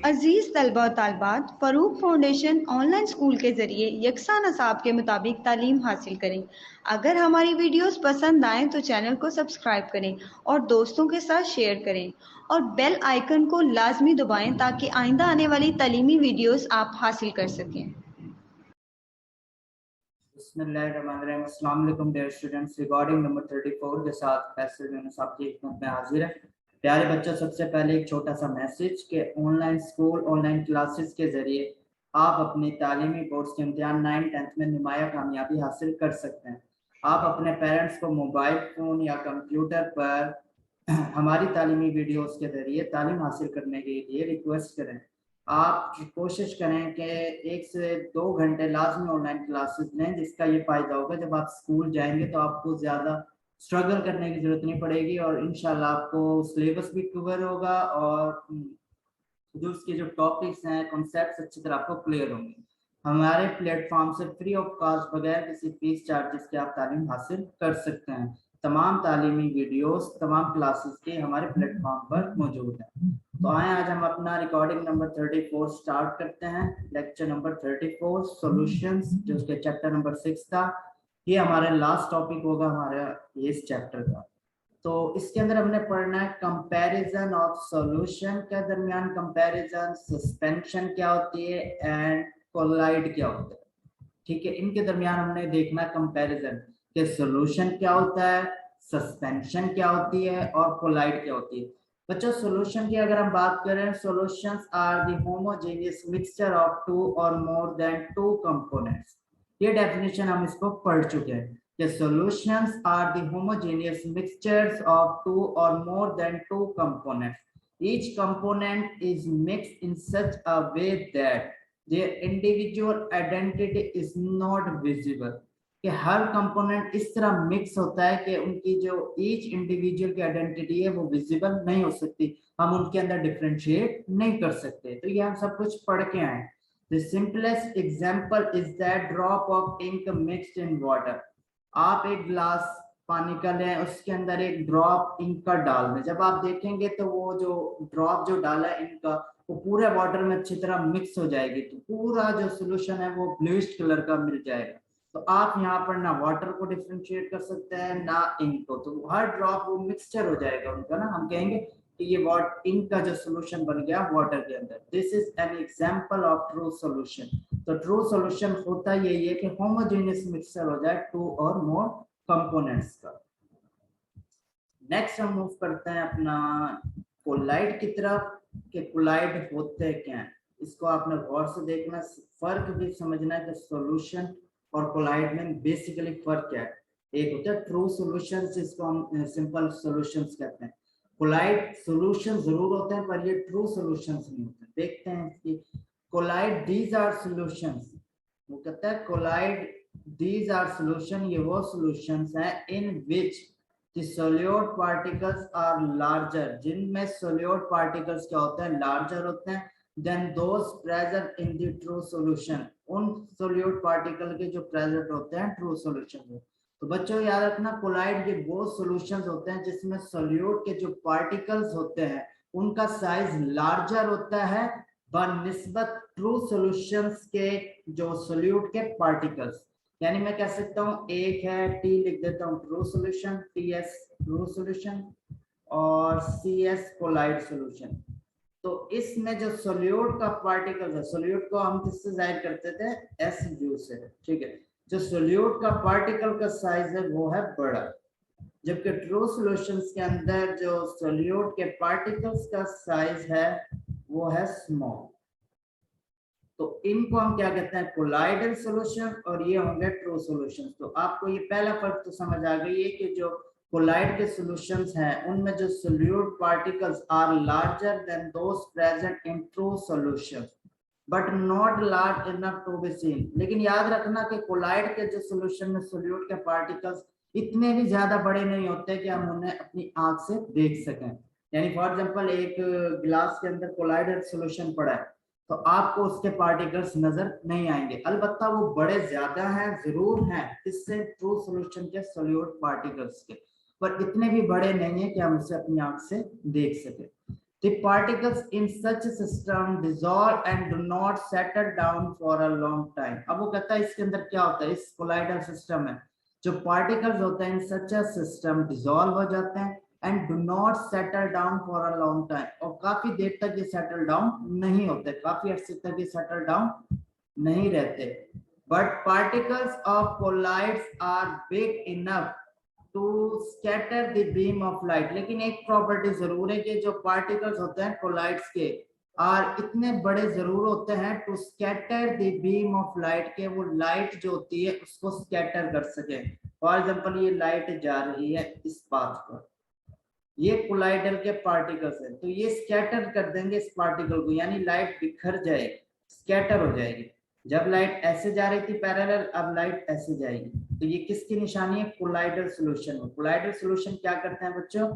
अजीज तलबा और तालबात, Farooq foundation online school के ज़रिए यकसा नसाब के मुताबिक तालीम हासिल करें। अगर हमारी वीडियोस पसंद आएँ तो चैनल को सब्सक्राइब करें और दोस्तों के साथ शेयर करें और बेल आइकन को लाजमी दबाएं ताकि आइंदा आने वाली तालीमी वीडियोस आप हासिल कर सकें। बिस्मिल्लाहिर्रहमानिर्रहीम। अस्सलाम वालेकुम डियर स्टूडेंट्स, रिकॉर्डिंग नंबर 34 के साथ फैसल यूनुस आपकी खिदमत में हाजिर है। प्यारे बच्चों, सबसे पहले एक छोटा सा मैसेज कि ऑनलाइन स्कूल ऑनलाइन क्लासेस के जरिए आप अपनी तालीमी बोर्ड्स के इम्तिहान 9th-10th में नुमाया कामयाबी हासिल कर सकते हैं। आप अपने पेरेंट्स को मोबाइल फ़ोन या कंप्यूटर पर हमारी तालीमी वीडियोस के जरिए तालीम हासिल करने के लिए रिक्वेस्ट करें। आप कोशिश करें कि 1 से 2 घंटे लाजमी ऑनलाइन क्लासेस लें, जिसका ये फ़ायदा होगा जब आप स्कूल जाएंगे तो आपको ज़्यादा स्ट्रगल करने की ज़रूरत नहीं पड़ेगी और इंशाल्लाह आपको सिलेबस भी कवर होगा और जो उसके जो टॉपिक्स हैं, कॉन्सेप्ट्स अच्छी तरह आपको क्लियर होंगे। हमारे प्लेटफॉर्म से फ्री ऑफ कॉस्ट बगैर किसी फीस चार्जेस के आप तालीम हासिल कर सकते हैं। तमाम तालीमी वीडियोस तमाम क्लासेस के हमारे प्लेटफॉर्म पर मौजूद हैं। तो आए आज हम अपना रिकॉर्डिंग नंबर 34 स्टार्ट करते हैं। लेक्चर नंबर 34 सॉल्यूशंस, जो उसके चैप्टर नंबर 6 था। ये हमारा लास्ट टॉपिक होगा हमारा इस चैप्टर का। तो इसके अंदर हमने पढ़ना है कंपैरिजन ऑफ सॉल्यूशन के दरमियान, कंपैरिजन, सस्पेंशन क्या होती है एंड कोलाइड क्या होता है। ठीक है, इनके दरमियान हमने देखना कंपैरिजन के सॉल्यूशन क्या होता है, सस्पेंशन क्या होती है और कोलाइड क्या होती है। बच्चों, सॉल्यूशन की अगर हम बात करें, solutions are the homogeneous mixture of two or more than two components. ये डेफिनेशन हम इसको पढ़ चुके हैं। The solutions are the homogeneous mixtures of two or more than two components. Each component is mixed in such a way that their individual identity is not visible. कि हर component इस तरह mix होता है कि उनकी जो ईच इंडिविजुअल की identity है वो विजिबल नहीं हो सकती, हम उनके अंदर डिफरेंशिएट नहीं कर सकते। तो ये हम सब कुछ पढ़ के आए। The simplest example is that drop of ink mixed in water. आप एक गिलास पानी का लें, उसके अंदर एक ड्रॉप इंक का डाल दें। जब आप देखेंगे तो वो जो ड्रॉप जो डाला है इंक का, वो पूरे वाटर में अच्छी तरह मिक्स हो जाएगी, तो पूरा जो सोल्यूशन है वो ब्लूइश कलर का मिल जाएगा। तो आप यहाँ पर ना वाटर को डिफरेंशिएट कर सकते हैं ना इंक को, तो हर ड्रॉप वो मिक्सचर हो जाएगा उनका ना। हम कहेंगे कि ये वाट इंक का जो सोल्यूशन बन गया वाटर के अंदर। This is an example of true solution. तो ट्रू सॉल्यूशन होता यही है कि होमोजेनियस मिक्सचर हो जाए टू और मोर कंपोनेंट्स का। नेक्स्ट हम मूव करते हैं अपना कोलाइड की तरफ कि कोलाइड होते क्या हैं। इसको आपने गौर से देखना, फर्क भी समझना है कि सॉल्यूशन और कोलाइड में बेसिकली फर्क क्या है। एक होता है ट्रू सॉल्यूशन, जिसको हम सिंपल सॉल्यूशंस कहते हैं। कोलाइड सॉल्यूशन जरूर होते हैं पर ये ट्रू सॉल्यूशंस नहीं होते। देखते हैं इसकी कोलाइड, दीज आर सॉल्यूशंस। वो कहता है कोलाइड दीज आर सॉल्यूशन, ये वो सॉल्यूशंस हैं in which the solute particles are larger, जिनमें सोल्यूट पार्टिकल्स क्या होते हैं, लार्जर होते हैं than those present in the true solution, उन सोल्यूट पार्टिकल के जो प्रेजेंट होते हैं ट्रू सॉल्यूशन में। तो बच्चों याद रखना, कोलाइड के वो सॉल्यूशंस होते हैं जिसमें सोल्यूट के जो पार्टिकल्स होते हैं उनका साइज लार्जर होता है बनिस्बत ट्रू सॉल्यूशंस के जो सोल्यूट के पार्टिकल्स। यानी मैं कह सकता हूँ एक है टी, लिख देता हूँ true solution, T S true solution और सी एस कोलाइड सॉल्यूशन। तो इसमें जो सोल्यूट का पार्टिकल है, सोल्यूट को हम किससे जाहिर करते थे, एस यू से। ठीक है, जो सोल्यूट का पार्टिकल का साइज है वो है बड़ा, जबकि ट्रू सॉल्यूशंस के अंदर जो सोल्यूट के पार्टिकल्स का साइज है वो है स्मॉल। तो इनको हम क्या कहते हैं, कोलाइडल सॉल्यूशन, और ये होंगे ट्रू सॉल्यूशंस। तो आपको ये पहला फर्क तो समझ आ गई है कि जो कोलाइड के सॉल्यूशंस हैं उनमें जो solute particles are larger than those present in true solutions but not large enough to be seen. लेकिन याद रखना कि कोलाइड के जो सॉल्यूशन में सोल्यूट के पार्टिकल्स इतने भी ज्यादा बड़े नहीं होते कि हम उन्हें अपनी आंख से देख सकें। यानी फॉर एग्जांपल एक गिलास के अंदर कोलाइडल सॉल्यूशन पड़ा है तो आपको उसके पार्टिकल्स नजर नहीं आएंगे, अलबत्ता वो बड़े ज्यादा हैं, जरूर हैं इससे ट्रू सॉल्यूशन के सोल्यूट पार्टिकल्स के, पर इतने भी बड़े नहीं है कि हम उसे अपनी आंख से देख सके। The particles in such a system dissolve and do not settle down for a long time. अब वो कहता है इसके अंदर क्या होता है, इस कोलाइडल सिस्टम में जो पार्टिकल्स होते हैं इन सच अ सिस्टम डिसॉल्व हो जाते हैं and do not settle down for a long time, और काफी देर तक ये सेटल डाउन नहीं होते, काफी अर्से तक ये सेटल डाउन नहीं रहते. But particles of colloids are big enough to scatter the beam of light. लेकिन एक प्रॉपर्टी जरूर है कि जो पार्टिकल्स होते हैं कोलाइड्स के और इतने बड़े जरूर होते हैं to scatter the beam of light, के वो लाइट जो होती है उसको स्कैटर कर सके. फॉर एग्जांपल ये लाइट जा रही है इस पाथ पर, ये कोलाइडल के पार्टिकल्स हैं, तो ये स्कैटर कर देंगे इस पार्टिकल को, यानी लाइट बिखर जाएगी, स्कैटर हो जाएगी. जब लाइट ऐसे जा रही थी पैरेलल, अब लाइट ऐसे जाएगी, तो ये किसकी निशानी है, कोलाइडल सॉल्यूशन में. कोलाइडल सॉल्यूशन क्या करते हैं बच्चों,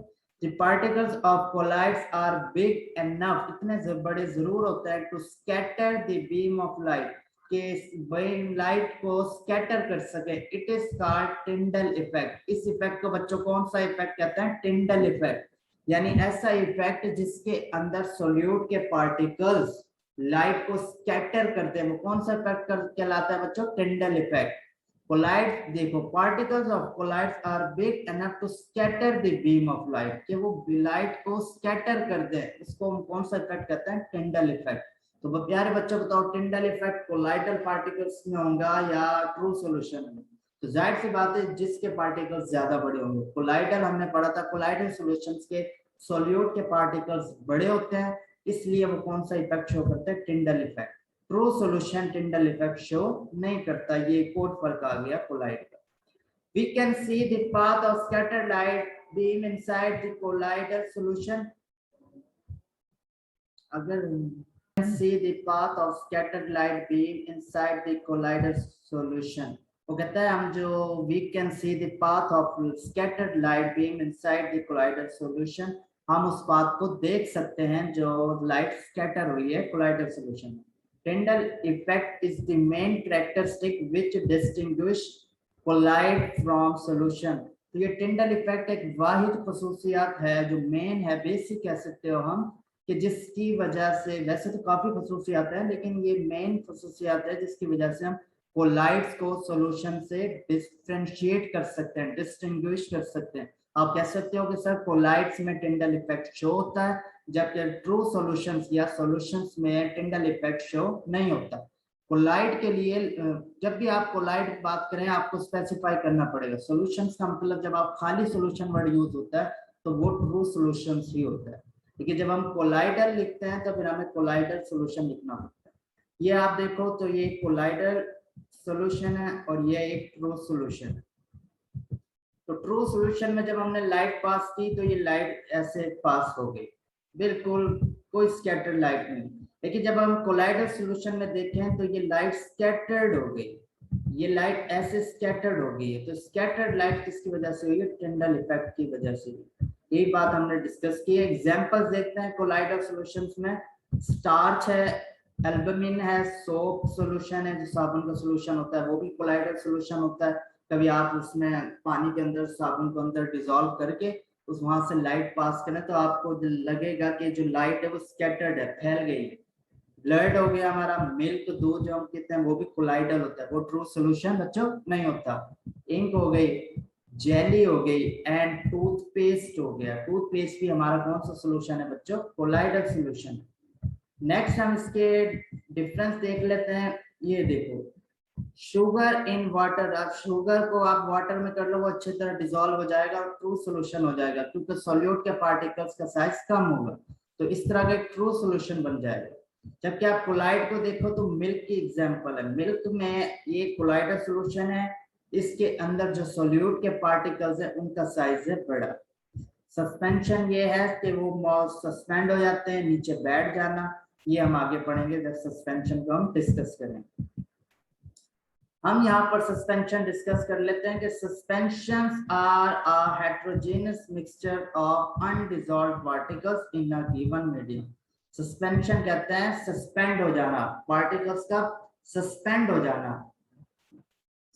the particles of colloids are big enough, इतने बड़े जरूर होते हैं to scatter the beam of light, के लाइट को स्कैटर कर सके. It is called Tyndall effect. इस इफेक्ट को बच्चों कौन सा इफेक्ट कहते हैं, टिंडल इफेक्ट, यानी ऐसा इफेक्ट जिसके अंदर सोल्यूट के पार्टिकल्स लाइट को स्कैटर करते हैं, वो कौन सा इफेक्ट कहलाता है बच्चों, टिंडल इफेक्ट. कोलाइड्स देखो, particles of colloids are big enough to scatter the beam of light, कि वो लाइट को स्कैटर कर दे, इसको हम कौन सा इफेक्ट कहते हैं, टिंडल इफेक्ट. तो प्यारे बच्चों बताओ टिंडल इफेक्ट कोलाइडल पार्टिकल्स में होगा या ट्रू सॉल्यूशन में. तो जाहिर सी बात है जिसके पार्टिकल्स ज्यादा बड़े होंगे. कोलाइडल हमने पढ़ा था, कोलाइडल सॉल्यूशंस के सोल्यूट के पार्टिकल्स बड़े होते हैं, इसलिए वो कौन सा इफेक्ट शो करते हैं, Tyndall effect. True solution टिंडल effect show नहीं करता. ये एक और फर्क आ गया कोलाइड का. We can see the path of scattered light beam inside the colloidal solution. अगर see the path of scattered light beam inside the colloidal solution, वो कहता है हम जो we can see the path of scattered light beam inside the colloidal solution, हम उस path को देख सकते हैं जो लाइट स्कैटर हुई है कोलाइडल सॉल्यूशन में. Tyndall effect is the main characteristic which distinguish colloid from solution. तो ये टिंडल इफेक्ट एक वाहिद खसूसियात है जो मेन है, बेसिक कह सकते हो हम, कि जिसकी वजह से, वैसे तो काफी खसूसियात है लेकिन ये मेन खसूसियात है जिसकी वजह से हम कोलाइड्स को सॉल्यूशन से डिफरेंशिएट कर सकते हैं, डिस्टिंग्विश कर सकते हैं. आप कह सकते हो कि सर कोलाइड्स में टिंडल इफेक्ट शो होता है, जबकि ट्रू सॉल्यूशंस या सॉल्यूशंस में टिंडल इफेक्ट शो नहीं होता. कोलाइड के लिए जब भी आप कोलाइड की बात करें आपको स्पेसिफाई करना पड़ेगा. सॉल्यूशंस का मतलब जब आप खाली सॉल्यूशन वर्ड यूज होता है तो वो ट्रू सॉल्यूशंस ही होता है, लेकिन जब हम कोलाइडल लिखते हैं तो फिर हमें कोलाइडल सॉल्यूशन लिखना पड़ता है. ये आप देखो तो ये कोलाइडल सॉल्यूशन है और ये एक ट्रू सॉल्यूशन है. तो ट्रू सॉल्यूशन में जब हमने लाइट पास की तो ये लाइट ऐसे पास हो गई, बिल्कुल कोई स्कैटर्ड लाइट नहीं. लेकिन जब हम कोलाइडल सॉल्यूशन में देखें तो ये लाइट स्कैटर्ड हो गई, ये लाइट ऐसे स्कैटर्ड हो गई है. तो स्कैटर्ड लाइट किसकी वजह से हुई है, टिंडल इफेक्ट की वजह से हुई. यही बात हमने डिस्कस की है. एग्जांपल्स देखते हैं कोलाइडल सॉल्यूशंस में. स्टार्च है, एल्बुमिन है, सोप सॉल्यूशन है जो साबुन का सॉल्यूशन होता है, वो भी कोलाइडल सॉल्यूशन होता है. कभी आप उसमें पानी के अंदर साबुन को अंदर डिसॉल्व करके उस वहां से लाइट पास करें तो आपको लगेगा कि जो लाइट है वो स्कैटर्ड है, फैल गई है. ब्लड हो गया हमारा, मिल्क दूध जो हम कहते हैं वो भी कोलाइडल होता है, वो ट्रू सॉल्यूशन बच्चों नहीं होता. इंक हो गई, जेली हो गई एंड टूथपेस्ट हो गया. टूथपेस्ट भी हमारा कौन सा सॉल्यूशन है बच्चों, कोलाइडल सॉल्यूशन. नेक्स्ट हम इसके डिफरेंस देख लेते हैं. ये देखो शुगर इन वाटर, आप शुगर को आप वाटर में कर लो वो अच्छी तरह डिसॉल्व हो जाएगा और ट्रू सॉल्यूशन हो जाएगा क्योंकि सॉल्यूट के पार्टिकल्स का साइज कम होगा, तो इस तरह का एक ट्रू सॉल्यूशन बन जाएगा. जबकि आप कोलाइड को देखो तो मिल्क की एग्जांपल है. मिल्क में ये कोलाइडल सॉल्यूशन है, इसके अंदर जो सॉल्यूट के पार्टिकल्स है उनका साइज है बड़ा. सस्पेंशन ये है कि वो सस्पेंड हो जाते हैं, नीचे बैठ जाना, ये हम आगे पढ़ेंगे जब सस्पेंशन को हम डिस्कस करेंगे. हम यहाँ पर सस्पेंशन डिस्कस कर लेते हैं कि suspensions are a heterogeneous mixture of undissolved particles in a given medium. Suspension कहते हैं सस्पेंड हो जाना, पार्टिकल्स का सस्पेंड हो जाना.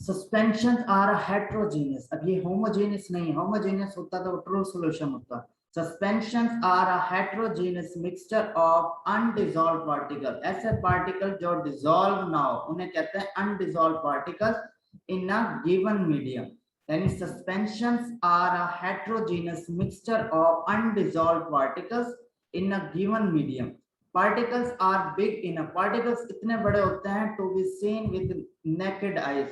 Suspensions are heterogeneous. अब ये होमोजेनस नहीं, होमोजेनस होता तो ट्रू सॉल्यूशन होता. Suspensions are a heterogeneous mixture of undissolved particle, ऐसे पार्टिकल जो डिसॉल्व ना हो उन्हें कहते हैं undissolved particles in a given medium. यानी suspensions are a heterogeneous mixture of undissolved particles in a given medium. Particles are big enough, particles इतने बड़े होते हैं to be seen with naked eyes.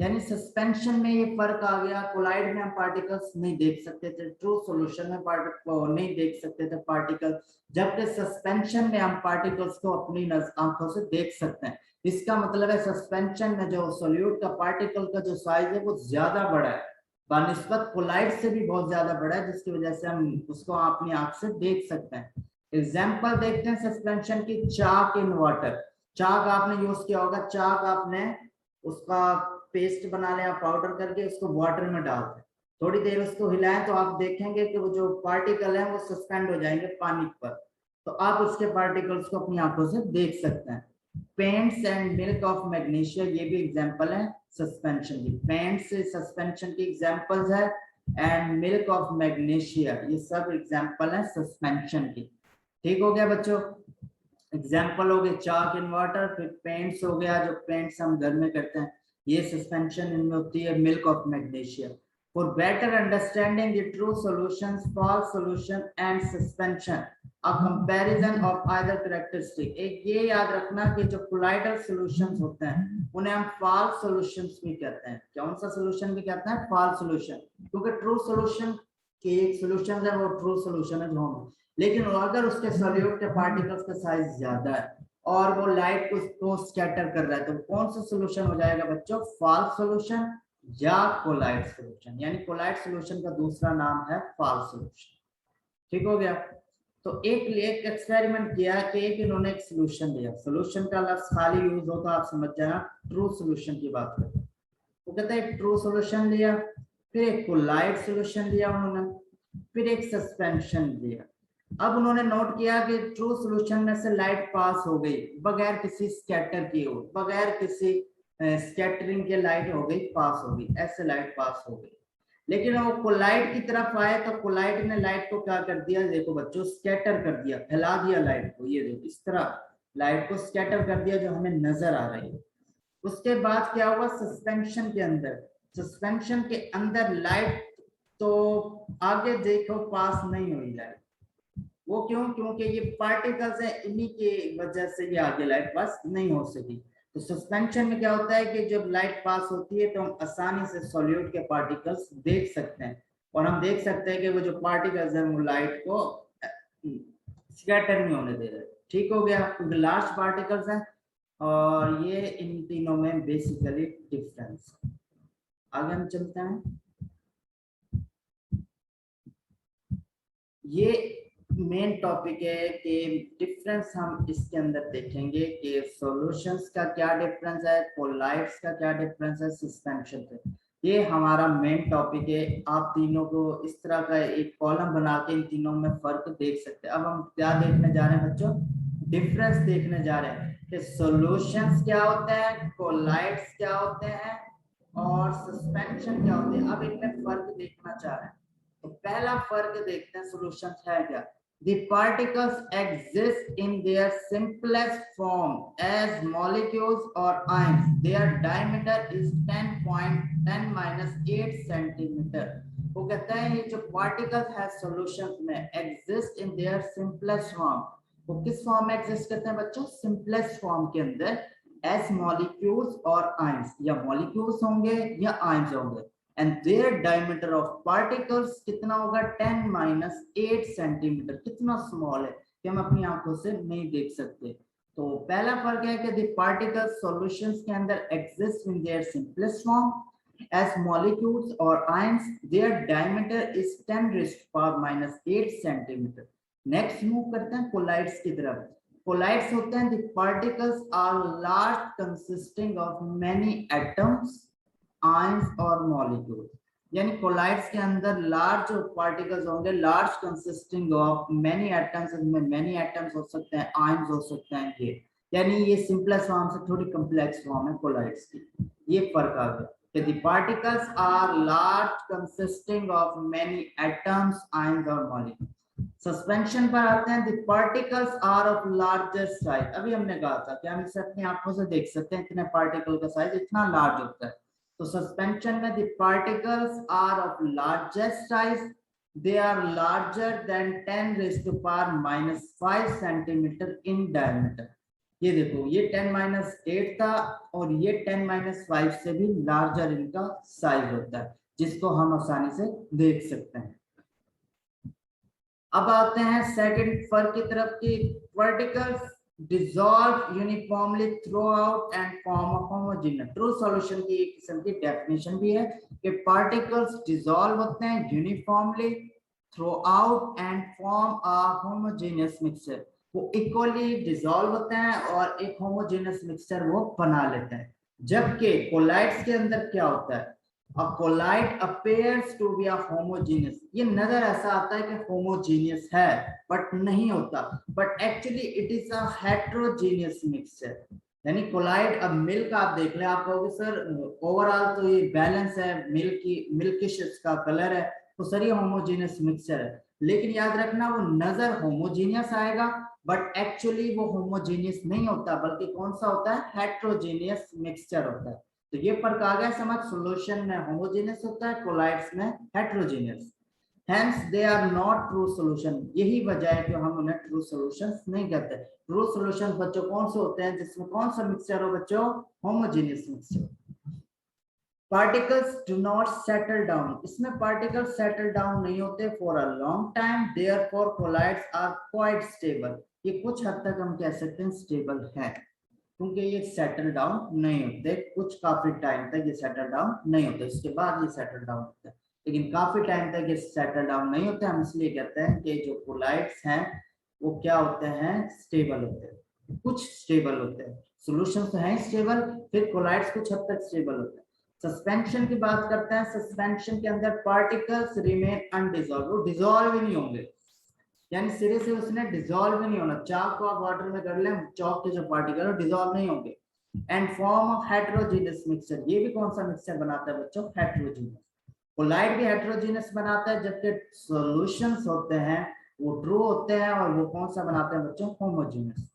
यानी सस्पेंशन में ये फर्क आ गया, कोलाइड में हम पार्टिकल्स नहीं देख सकते थे, ट्रू सॉल्यूशन में नहीं देख सकते थे पार्टिकल, जबकि सस्पेंशन में हम पार्टिकल्स को अपनी आंखों से देख सकते हैं। इसका मतलब है सस्पेंशन में जो सॉल्यूट का पार्टिकल का जो साइज है वो ज्यादा बड़ा है, बनिस्बत कोलाइड से भी बहुत ज्यादा बड़ा है, जिसकी वजह से हम उसको अपनी आंख से देख सकते हैं। एग्जाम्पल देखते हैं सस्पेंशन की, चाक इन वाटर। चाक आपने यूज किया होगा, चाक आपने उसका पेस्ट बना लिया पाउडर करके, उसको वाटर में डाल दें, थोड़ी देर उसको हिलाएं तो आप देखेंगे कि वो जो पार्टिकल है वो सस्पेंड हो जाएंगे पानी पर, तो आप उसके पार्टिकल्स को अपनी आंखों से देख सकते हैं। Paints and milk of magnesia, ये भी एग्जांपल है सस्पेंशन की। पेंट्स सस्पेंशन की एग्जांपल्स है एंड मिल्क ऑफ मैग्नीशिया ये सब एग्जांपल है सस्पेंशन की। ठीक हो गया बच्चों, एग्जांपल हो गए चाक इन वाटर, फिर पेंट्स हो गया, जो पेंट्स हम घर में करते हैं ये सस्पेंशन इनमें होती है milk of magnesia. For better understanding the true solutions, false solution and suspension, a comparison of either characteristic. एक ये याद रखना कि जो कोलाइडल सॉल्यूशंस होते हैं उन्हें हम फॉल्स सॉल्यूशंस भी कहते हैं। कौन सा सॉल्यूशन भी कहते हैं? फॉल्स सॉल्यूशन, क्योंकि ट्रू सॉल्यूशन के एक सॉल्यूशन है वो ट्रू सॉल्यूशन है जो हम, लेकिन अगर उसके सॉल्यूट के पार्टिकल्स का साइज ज्यादा है और वो लाइट को स्कैटर कर रहा है तो कौन सा सॉल्यूशन हो जाएगा बच्चों? फॉल्स सॉल्यूशन या कोलाइड सॉल्यूशन। यानी कोलाइड सॉल्यूशन का दूसरा नाम है फॉल्स सॉल्यूशन। ठीक हो गया। तो एक एक्सपेरिमेंट किया कि एक इन्होंने एक सॉल्यूशन दिया, सॉल्यूशन का लफ्ज खाली यूज होता आप समझ जाना, ट्रू सॉल्यूशन की बात करते हैं। वो कहता है ट्रू सॉल्यूशन दिया, फिर एक कोलाइड सॉल्यूशन दिया उन्होंने, फिर एक सस्पेंशन दिया। अब उन्होंने नोट किया कि ट्रू सॉल्यूशन में से लाइट पास हो गई बगैर किसी स्कैटर किए हो, बगैर किसी स्कैटरिंग के लाइट हो गई पास हो गई, ऐसे लाइट पास हो गई। लेकिन वो कोलाइड की तरफ आए तो कोलाइड ने लाइट को क्या कर दिया, देखो बच्चों, स्कैटर कर दिया, फैला दिया लाइट को। ये देखो इस तरह लाइट को स्कैटर कर दिया जो हमें नजर आ रही है। उसके बाद क्या हुआ सस्पेंशन के अंदर, सस्पेंशन के अंदर लाइट तो आगे देखो पास नहीं हुई लाइट। वो क्यों? क्योंकि ये पार्टिकल्स है, इन्हीं की वजह से ये आगे लाइट पास नहीं हो सकी। तो सस्पेंशन में क्या होता है कि जब लाइट पास होती है तो हम आसानी से सॉल्यूट के पार्टिकल्स देख सकते हैं, और हम देख सकते हैं कि वो जो पार्टिकल्स हैं वो लाइट को स्कैटर नहीं होने दे रहे। ठीक हो गया, क्योंकि लार्ज पार्टिकल्स हैं और ये इन तीनों में बेसिकली डिफरेंस। आगे हम चलते हैं। ये मेन टॉपिक है कि डिफरेंस हम इसके अंदर देखेंगे कि सॉल्यूशंस का क्या डिफरेंस है, कोलाइड्स का क्या डिफरेंस है सस्पेंशन से। ये हमारा मेन टॉपिक है। आप तीनों को इस तरह का एक कॉलम बना के इन तीनों में फर्क देख सकते हैं। अब हम क्या देखने जा रहे हैं बच्चों? डिफरेंस देखने जा रहे हैं कि सॉल्यूशंस क्या होते हैं, कोलाइड्स क्या होते हैं और सस्पेंशन क्या होते हैं। अब इनमें फर्क देखना चाह रहे हैं। तो पहला फर्क देखते हैं सॉल्यूशन है क्या। The particles exist in their simplest form as molecules or ions. Their diameter is 10.10-8 centimeter. वो कहते हैं ये जो particles है solution में exist in their simplest form. वो किस फॉर्म में एग्जिस्ट करते हैं बच्चों? सिंपलेस्ट फॉर्म के अंदर एज मॉलिक्यूल्स और आयंस, या मॉलिक्यूल्स होंगे या आयंस होंगे। And their diameter of particles कितना होगा? 10-8 सेंटीमीटर। कितना स्मॉल है कि हम अपनी आंखों से नहीं देख सकते। तो पहला फर्क है कि the particles solutions के अंदर exist in their simplest form as molecules or ions. Their diameter is 10⁻⁻8 centimetre. Next move करते हैं कोलाइड्स की तरफ। कोलाइड्स होते हैं the particles are large consisting of many atoms, ions और मॉलिक्यूल। यानी कोलाइड्स के अंदर लार्ज पार्टिकल्स होंगे, large consisting of many atoms. इसमें मेनी एटम्स हो सकते हैं, आयंस हो सकते हैं। ये यानी ये सिंपलेस्ट फॉर्म से थोड़ी कॉम्प्लेक्स फॉर्म है कोलाइड्स की। ये फर्क आ गया कि the particles are large consisting of many atoms, ions और मॉलिक्यूल। सस्पेंशन पर आते हैं, the particles are of larger size. अभी हमने कहा था कि हम इसे अपनी आंखों से देख सकते हैं, इतने पार्टिकल का साइज इतना लार्ज होता है। तो सस्पेंशन में the particles are of largest size, they are larger than 10 raised to power minus 5 centimeter in diameter। ये देखो, ये 10-8 था और ये 10-5 से भी लार्जर इनका साइज होता है, जिसको हम आसानी से देख सकते हैं। अब आते हैं सेकंड फर्क की तरफ की, particles dissolve uniformly throughout and form a homogeneous। True solution की एक किस्म की डेफिनेशन भी है कि पार्टिकल्स डिसॉल्व होते हैं uniformly throughout and form a homogeneous mixture. वो इक्वली डिसॉल्व होते हैं और एक होमोजेनियस मिक्सचर वो बना लेते हैं। जबकि कोलाइड्स के अंदर क्या होता है, A colloid appears to be a homogeneous। ये नजर ऐसा आता है कि homogeneous है बट नहीं होता, but actually it is a heterogeneous mixture. यानी कोलाइड, अब मिल्क आप देख ले, आप कहोगे सर ओवरऑल तो ये बैलेंस है, मिल्किश इसका कलर है, तो सर ये होमोजेनियस मिक्सचर है। लेकिन याद रखना वो नजर होमोजेनियस आएगा बट एक्चुअली वो होमोजेनियस नहीं होता, बल्कि कौन सा होता है, हेट्रोजेनियस मिक्सचर होता है। तो ये फर्क आ गया समझ, सॉल्यूशन में होमोजेनियस होता है, कोलाइड्स में heterogeneous. Hence they are not true solution. यही वजह है कि हम उन्हें ट्रू सॉल्यूशंस नहीं कहते। ट्रू सॉल्यूशन बच्चों कौन से होते हैं, जिसमें कौन सा मिक्सचर हो बच्चों, homogeneous mixture. Particles do not settle down, इसमें पार्टिकल्स सेटल डाउन नहीं होते for a long time, therefore colloids are quite stable. ये कुछ हद तक हम कह सकते हैं स्टेबल है, क्योंकि ये सेटल डाउन नहीं होते, कुछ काफी टाइम तक ये सेटल डाउन नहीं होते, उसके बाद ये सेटल डाउन होते हैं, लेकिन काफी टाइम तक ये सेटल डाउन नहीं होते। हम इसलिए कहते हैं कि जो कोलाइड्स हैं वो क्या होते हैं, स्टेबल होते हैं, कुछ स्टेबल होते हैं। सॉल्यूशन तो है स्टेबल, फिर कोलाइड्स कुछ हद तक स्टेबल होते हैं। सस्पेंशन की बात करते हैं, सस्पेंशन के अंदर पार्टिकल्स रिमेन अनडिसॉल्व, वो डिसॉल्व ही नहीं होंगे, यानी सिरे से उसने डिसॉल्व नहीं होना। चाक को आप वाटर में कर लें, चौक के जो पार्टिकल डिसॉल्व नहीं होंगे। And form of heterogeneous mixture, ये भी कौन सा मिक्सचर बनाता है बच्चों, हेट्रोजेनियस। कोलाइड भी हेट्रोजेनियस बनाता है, जबकि सॉल्यूशंस होते हैं वो ट्रू होते हैं, और वो कौन सा बनाते हैं बच्चों, homogeneous.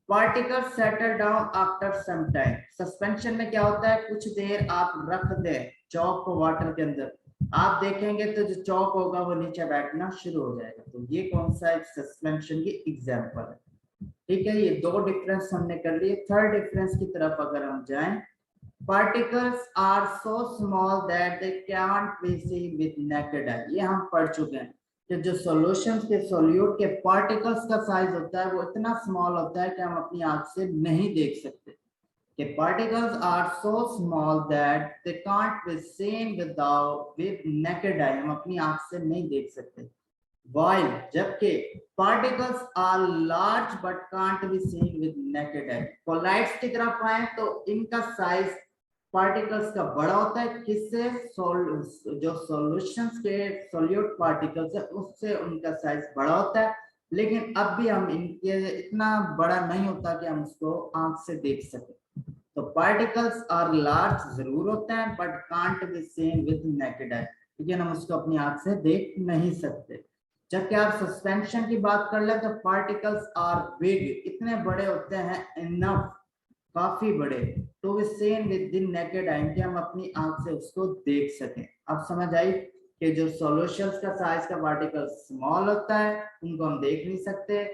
Particles settle down after some time, suspension में क्या होता है, कुछ देर आप रख दें चौक को वाटर के अंदर, आप देखेंगे तो जो चौक होगा वो नीचे बैठना शुरू हो जाएगा। तो ये कौन सा एक सस्पेंशन की एग्जांपल है। ठीक है, ये दो डिफरेंस हमने कर लिए। थर्ड डिफरेंस की तरफ अगर हम जाएं, particles are so small that they can't be seen with naked eye. ये हम पढ़ चुके हैं कि जो सॉल्यूशंस के सॉल्यूट के पार्टिकल्स का साइज होता है वो इतना स्मॉल होता है कि हम अपनी आंख से नहीं देख सकते। कि particles are so small that they can't be seen with naked eye, हम अपनी आंख से नहीं देख सकते। While जबकि particles are large but can't be seen with naked eye। Colloids की तरफ आए तो इनका साइज पार्टिकल्स का बड़ा होता है, किससे, जो सॉल्यूशंस के सॉल्यूट पार्टिकल्स है उससे उनका साइज बड़ा होता है, लेकिन अब भी हम इनके इतना बड़ा नहीं होता कि हम उसको आंख से देख सके। तो पार्टिकल्स आर लार्ज जरूर होते हैं but can't be seen with naked आई, लेकिन हम उसको अपनी आंख से देख नहीं सकते। जबकि आप सस्पेंशन की बात कर ले तो पार्टिकल्स आर बिग, इतने बड़े होते हैं, इनफ, काफी बड़े, to be seen with the naked eye, कि हम अपनी आंख से उसको देख सकें। अब समझ आई कि जो सॉल्यूशंस का साइज का पार्टिकल स्मॉल होता है उनको हम देख नहीं सकते,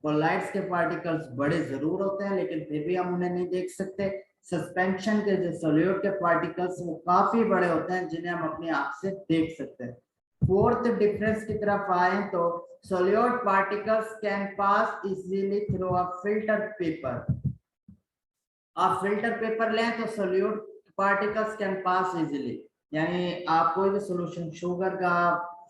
कोलाइड्स के पार्टिकल्स बड़े जरूर होते हैं लेकिन फिर भी हम उन्हें नहीं देख सकते। सस्पेंशन के जो सॉल्यूट के पार्टिकल्स वो काफी बड़े होते हैं जिन्हें हम अपनी आंख से देख सकते हैं। फोर्थ डिफरेंस की तरफ आए तो solute particles can pass easily through a filter paper. आप फिल्टर पेपर लें तो solute particles can pass easily, यानी आप कोई भी सॉल्यूशन, शुगर का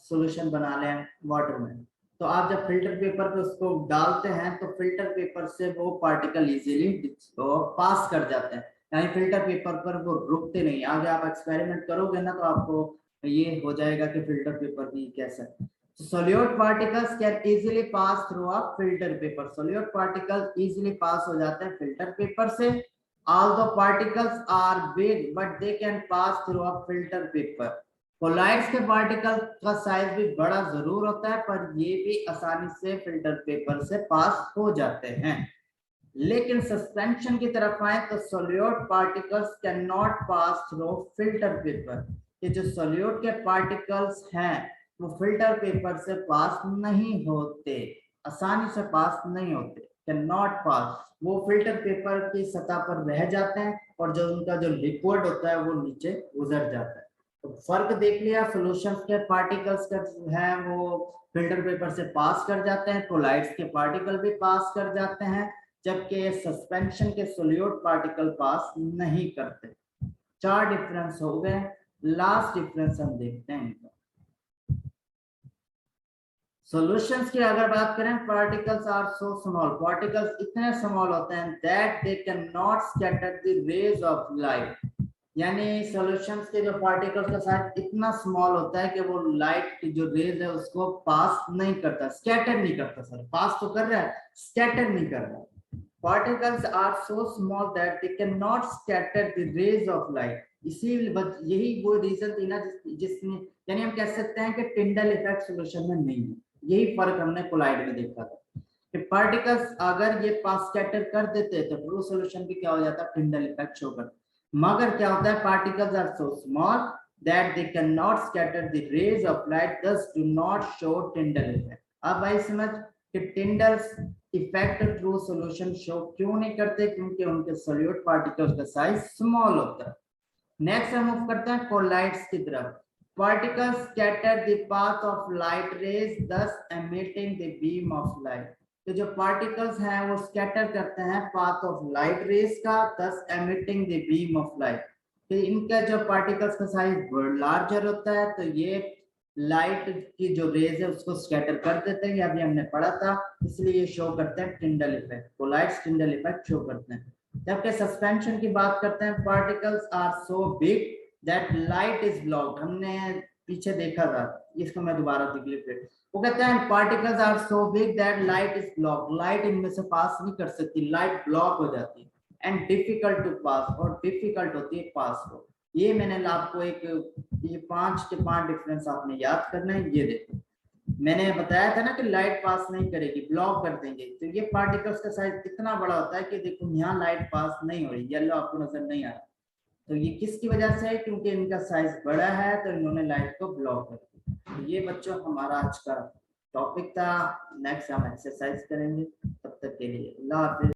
सॉल्यूशन बना लें वाटर में, तो आप जब फिल्टर पेपर पे उसको डालते हैं तो फिल्टर पेपर से वो पार्टिकल इजीली पास कर जाते हैं, यानी फिल्टर पेपर पर वो रुकते नहीं। आगे आप एक्सपेरिमेंट करोगे ना तो आपको ये हो जाएगा कि फिल्टर पेपर भी कैसा है। Solute particles can easily pass through a filter paper, solute particles easily pass हो जाते हैं फिल्टर पेपर से। although particles are big but they can pass through a filter paper, colloids के पार्टिकल का size भी बड़ा जरूर होता है, पर ये भी आसानी से फिल्टर पेपर से पास हो जाते हैं। लेकिन सस्पेंशन की तरफ आए तो solute particles can not pass through filter paper. ये जो सोल्यूट के पार्टिकल्स हैं वो फिल्टर पेपर से पास नहीं होते, आसानी से पास नहीं होते, कैन नॉट पास। वो फिल्टर पेपर की सतह पर रह जाते हैं और जो उनका जो लिक्विड होता है वो नीचे गुजर जाता है। तो फर्क देख लिया, सोल्यूशन के पार्टिकल्स का है वो फिल्टर पेपर से पास कर जाते हैं, कोलाइड्स के पार्टिकल भी पास कर जाते हैं, जबकि सस्पेंशन के सोल्यूट पार्टिकल पास नहीं करते। 4 डिफरेंस हो गए। लास्ट डिफरेंस हम देखते हैं इनका। सॉल्यूशंस की अगर बात करें, particles are so small, particles इतने स्मॉल होते हैं that they can not scatter the rays of light. यानी सॉल्यूशंस के जो पार्टिकल्स का साइज इतना स्मॉल होता है कि वो लाइट की जो रेज है उसको पास नहीं करता, स्कैटर नहीं करता। सर पास तो कर रहा है, स्कैटर नहीं कर रहा। Particles are so small that they cannot scatter the rays of light. इसी यही वो रीजन थी ना जिसमें यानी हम कह सकते हैं कि टिंडल इफेक्ट सॉल्यूशन में नहीं है। यही फर्क हमने कोलाइड में देखा था कि पार्टिकल्स अगर ये पास स्कैटर कर देते तो ट्रू सॉल्यूशन भी क्या हो जाता, टिंडल इफेक्ट शो करता। मगर क्या होता है, particles are so small that they cannot scatter the rays of light, thus do not show Tyndall effect. अब भाई समझ कि टिंडल्स इफेक्ट ट्रू सॉल्यूशन शो क्यों नहीं करते, क्योंकि उनके सोल्यूट पार्टिकल्स का साइज स्मॉल होता है। नेक्स्ट हम मूव करते हैं कोलाइड्स की तरफ। Particles scatter the path of light rays thus emitting the beam of light। तो जो पार्टिकल्स हैं वो स्कैटर करते हैं पाथ ऑफ लाइट रेज का, thus emitting the beam of light। तो इनका जो पार्टिकल्स का साइज लार्जर होता है तो ये लाइट की जो रेज है उसको स्कैटर कर देते हैं, अभी हमने पढ़ा था, इसलिए ये शो करते हैं Tyndall effect. Colloids Tyndall effect show करते हैं। जबकि सस्पेंशन की बात करते हैं, particles are so big that light is blocked. हमने पीछे देखा था, इसको मैं दोबारा दिखा। वो कहते हैं particles are so big that light is blocked, light इनमें से पास नहीं कर सकती, लाइट ब्लॉक हो जाती है। एंड डिफिकल्ट टू पास, और डिफिकल्ट होती है पास हो। ये मैंने आपको एक ये 5 के 5 डिफरेंस आपने याद करना है। ये देखो मैंने बताया था ना कि लाइट पास नहीं करेगी, ब्लॉक कर देंगे। तो ये पार्टिकल्स का साइज इतना बड़ा होता है कि देखो यहाँ लाइट पास नहीं हो रही, येलो आपको नजर नहीं आ रहा। तो ये किसकी वजह से है, क्योंकि इनका साइज बड़ा है तो इन्होंने लाइट को ब्लॉक कर दिया। तो ये बच्चों हमारा आज का टॉपिक था। नेक्स्ट हम एक्सरसाइज करेंगे, तब तक के लिए अल्लाह हाफिज।